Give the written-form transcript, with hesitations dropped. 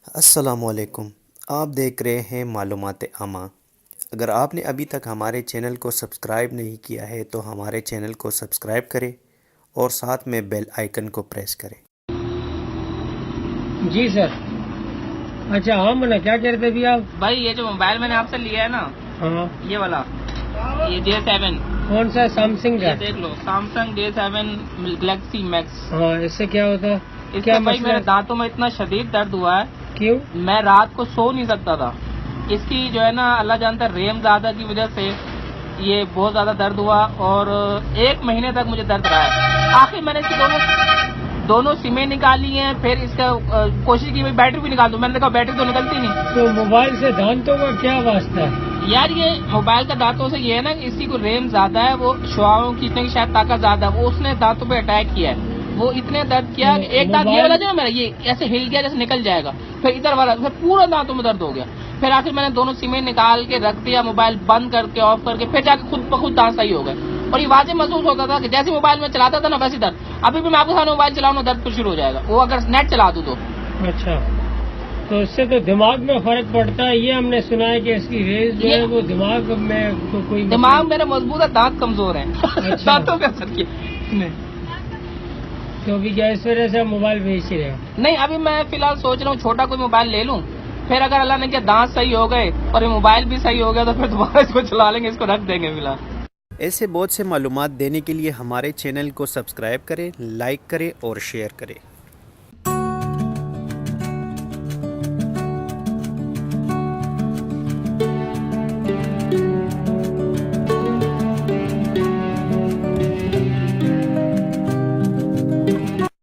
अस्सलामुअलैकुम। आप देख रहे हैं मालूमात आमा। अगर आपने अभी तक हमारे चैनल को सब्सक्राइब नहीं किया है तो हमारे चैनल को सब्सक्राइब करें और साथ में बेल आइकन को प्रेस करें। जी सर। अच्छा हाँ, मना क्या कह रहे थे अभी आप? भाई ये जो मोबाइल मैंने आपसे लिया है ना, हाँ, ये वाला, ये J7, कौन सा? सैमसंग का? ये देख लो, सैमसंग J7 गैलेक्सी मैक्स। हाँ, इससे क्या होता है? इससे क्या भाई मसला मेरे है? दांतों में इतना शदीद दर्द हुआ है, क्यों? मैं रात को सो नहीं सकता था। इसकी जो है ना, अल्लाह जानता है, रेम ज्यादा की वजह से ये बहुत ज्यादा दर्द हुआ और 1 महीने तक मुझे दर्द रहा है। आखिर मैंने इसकी दोनों सिमें निकाली हैं, फिर इसका कोशिश की भाई बैटरी भी निकाल दूं, मैंने देखा बैटरी तो निकलती नहीं। तो मोबाइल से दांतों का क्या वास्ता है? यार ये मोबाइल का दांतों से ये है ना कि इसकी को रेम ज्यादा है, वो शुआओं खींचने की शायद ताकत ज्यादा है, वो उसने दांतों पे अटैक किया है। वो इतने दर्द किया कि एक दांत ये वाला जो है मेरा, ये ऐसे हिल गया जैसे निकल जाएगा, फिर इधर वाला, फिर पूरा दांतों में दर्द हो गया। फिर आखिर मैंने दोनों सिमें निकाल के रख दिया, मोबाइल बंद करके ऑफ करके, फिर जाके खुद ब खुद दांत सही हो गए। और ये वाजे महसूस होता था कि जैसे मोबाइल में चलाता था ना वैसे दर्द, अभी भी मैं आपके सामने मोबाइल चलाऊं ना दर्द फिर शुरू हो जाएगा, वो अगर नेट चला दूं तो। अच्छा, तो इससे तो दिमाग में फर्क पड़ता है, ये हमने सुना है कि इसकी रेज जो है वो दिमाग में कोई दिमाग मेरा मजबूत है, दांत कमजोर है। अच्छा। दांतों का असर किया तो अभी क्या इस वजह से आप मोबाइल बेच ही रहे हो? नहीं, अभी मैं फिलहाल सोच रहा हूँ छोटा कोई मोबाइल ले लूं, फिर अगर अल्लाह ने किया दांत सही हो गए और ये मोबाइल भी सही हो गया तो फिर दोबारा इसको चला लेंगे, इसको रख देंगे फिलहाल। ऐसे बहुत से मालूमात देने के लिए हमारे चैनल को सब्सक्राइब करें, लाइक करें और शेयर करें।